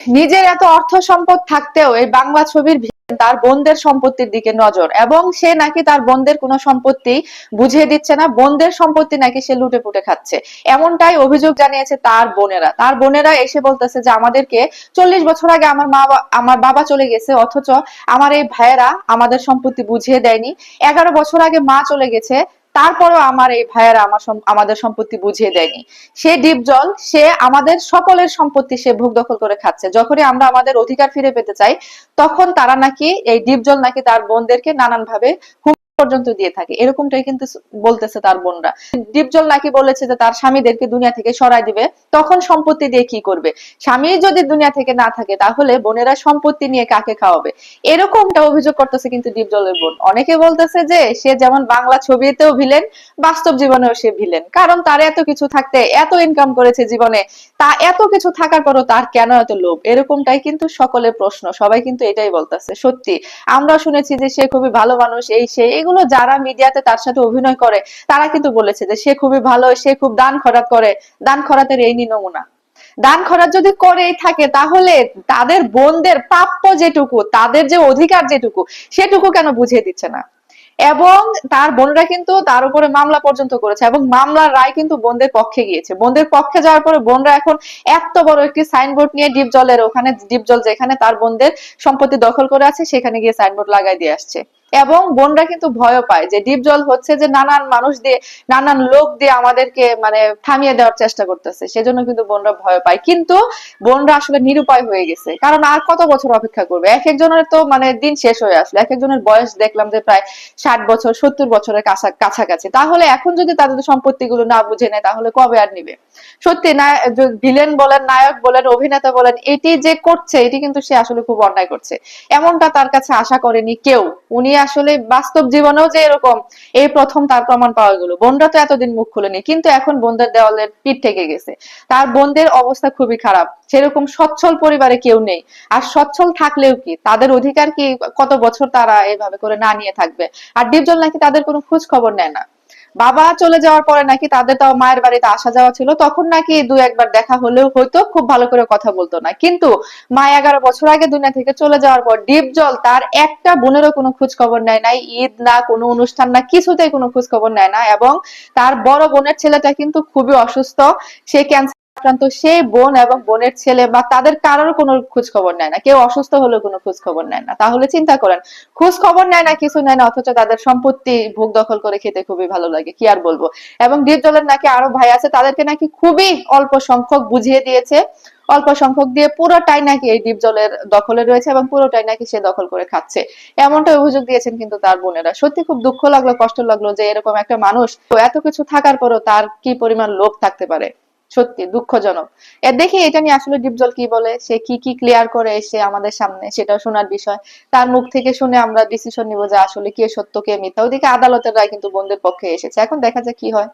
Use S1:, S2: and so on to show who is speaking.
S1: নিজের এত অর্থ সম্পদ থাকতেও এই বাংলা ছবির তার বোনদের সম্পত্তির দিকে নজর, এবং সে নাকি তার বোনদের কোনো সম্পত্তি বুঝিয়ে দিচ্ছে না, বোনদের সম্পত্তি নাকি সে লুটে পুটে খাচ্ছে। এমনটাই অভিযোগ জানিয়েছে তার বোনেরা এসে বলতেছে যে আমাদেরকে 40 বছর আগে আমার বাবা চলে গেছে, অথচ আমার এই ভাইয়েরা আমাদের সম্পত্তি বুঝিয়ে দেয়নি। 11 বছর আগে মা চলে গেছে, তারপরেও আমার এই ভাইয়েরা আমাদের সম্পত্তি বুঝিয়ে দেয়নি। সে ডিপজল, সে আমাদের সকলের সম্পত্তি সে ভোগ দখল করে খাচ্ছে। যখনই আমরা আমাদের অধিকার ফিরে পেতে চাই, তখন তারা নাকি এই ডিপজল নাকি তার বোনদেরকে নানান ভাবে পর্যন্ত দিয়ে থাকে, এরকমটাই কিন্তু বলতেছে তার বোনরা। ডিপজল নাকি বলেছে যে তার স্বামীদেরকে দুনিয়া থেকে সরাই দিবে, তখন সম্পত্তি দিয়ে কি করবে? স্বামী যদি দুনিয়া থেকে না থাকে, তাহলে বোনেরা সম্পত্তি নিয়ে কাকে খাওয়াবে? এরকমটা অভিযোগ করতেছে কিন্তু ডিপজলের বোন। অনেকে বলতেছে যে সে যেমন বাংলা ছবিতেও ভিলেন, বাস্তব জীবনেও সে ভিলেন, কারণ তার এত কিছু থাকতে, এত ইনকাম করেছে জীবনে, তা এত কিছু থাকার পরও তার কেন এত লোভ? এরকমটাই কিন্তু সকলের প্রশ্ন, সবাই কিন্তু এটাই বলতেছে। সত্যি আমরা শুনেছি যে সে খুবই ভালো মানুষ, এই সে, এগুলো যারা মিডিয়াতে তার সাথে অভিনয় করে তারা কিন্তু বলেছে যে সে খুবই ভালো, সে খুব দান খয়রাত করে। দান খয়রাতের এই নমুনা। দান খয়রাত যদি করেই থাকে, তাহলে তাদের বোনদের প্রাপ্য যেটুকু, তাদের যে অধিকার যেটুকু, সেটুকু কেন বুঝিয়ে দিচ্ছে না? এবং তার বোনরা কিন্তু তার উপরে মামলা পর্যন্ত করেছে, এবং মামলার রায় কিন্তু বোনদের পক্ষে গিয়েছে। বোনদের পক্ষে যাওয়ার পরে বোনরা এখন এত বড় একটি সাইনবোর্ড নিয়ে ডিপজলের ওখানে, ডিপজল যেখানে তার বোনদের সম্পত্তি দখল করে আছে, সেখানে গিয়ে সাইনবোর্ড লাগাই দিয়ে আসছে। এবং বোনরা কিন্তু ভয় পায় যে ডিপজল হচ্ছে যে নানান মানুষ দিয়ে, নানান লোক দিয়ে আমাদেরকে মানে থামিয়ে দেওয়ার চেষ্টা করতেছে, সেজন্য কিন্তু বোনরা ভয় পায়। কিন্তু বোনরা আসলে নিরুপায় হয়ে গেছে, কারণ আর কত বছর অপেক্ষা করবে? এক একজনের তো মানে দিন শেষ হয়ে আসলো, এক একজনের বয়স দেখলাম যে প্রায় 60 বছর, 70 বছরের কাছাকাছি। তাহলে এখন যদি তাদের সম্পত্তি গুলো না বুঝে নেয়, তাহলে কবে আর নিবে? সত্যি না, ভিলেন বলেন, নায়ক বলেন, অভিনেতা বলেন, এটি যে করছে, এটি কিন্তু সে আসলে খুব অন্যায় করছে। এমনটা তার কাছে আশা করেনি কেউ। উনি আসলে বাস্তব জীবনেও যে এরকম, এই প্রথম তার প্রমাণ পাওয়া গেল। বোনরা তো এতদিন মুখ খুলেনি, কিন্তু এখন বোনদের দেওয়ালের পিঠ থেকে গেছে। তার বোনদের অবস্থা খুবই খারাপ, সেরকম সচ্ছল পরিবারে কেউ নেই। আর সচ্ছল থাকলেও কি, তাদের অধিকার কি কত বছর তারা এভাবে করে না নিয়ে থাকবে? আর ডিপজল নাকি তাদের কোনো খোঁজ খবর নেয় না। বাবা চলে যাওয়ার পরে নাকি তাদের তাও মায়ের বাড়িতে আসা যাওয়া ছিল, তখন নাকি দু একবার দেখা হলেও হয়তো, খুব ভালো করে কথা বলতো না। কিন্তু মা 11 বছর আগে দুনিয়া থেকে চলে যাওয়ার পর ডিপজল তার একটা বোনেরও কোনো খোঁজ খবর নেয় নাই, ঈদ না, কোনো অনুষ্ঠান না, কিছুতেই কোনো খোঁজ খবর নেয় না। এবং তার বড় বোনের ছেলেটা কিন্তু খুবই অসুস্থ, সে ক্যান্সার আক্রান্ত। সেই বোন এবং বোনের ছেলে বা তাদের কারোর কোনো খোঁজ খবর নেয় না, কেউ অসুস্থ হলেও কোনো খোঁজ খবর নেয় না। তাহলে চিন্তা করেন, খোঁজ খবর নেয় না, কিছু নেয় না, অথচ তাদের সম্পত্তি ভোগ দখল করে খেতে খুবই ভালো লাগে, কি আর বলবো। এবং ডিপজলের নাকি আরো ভাই আছে, তাদেরকে নাকি খুবই অল্প সংখ্যক বুঝিয়ে দিয়েছে, অল্প সংখ্যক দিয়ে পুরোটাই নাকি এই ডিপজলের দখলে রয়েছে, এবং পুরোটাই নাকি সে দখল করে খাচ্ছে। এমনটা অভিযোগ দিয়েছেন কিন্তু তার বোনেরা। সত্যি খুব দুঃখ লাগলো, কষ্ট লাগলো যে এরকম একটা মানুষ, তো এত কিছু থাকার পরও তার কি পরিমাণ লোভ থাকতে পারে। সত্যি দুঃখজনক। দেখি এটা নিয়ে আসলে ডিপজল কি বলে, সে কি কি ক্লিয়ার করে এসে আমাদের সামনে, সেটাও শোনার বিষয়। তার মুখ থেকে শুনে আমরা ডিসিশন নিব যে আসলে কে সত্য কে মিথ্যা। ওইদিকে আদালতের রায় কিন্তু বোনদের পক্ষে এসেছে, এখন দেখা যাক কি হয়।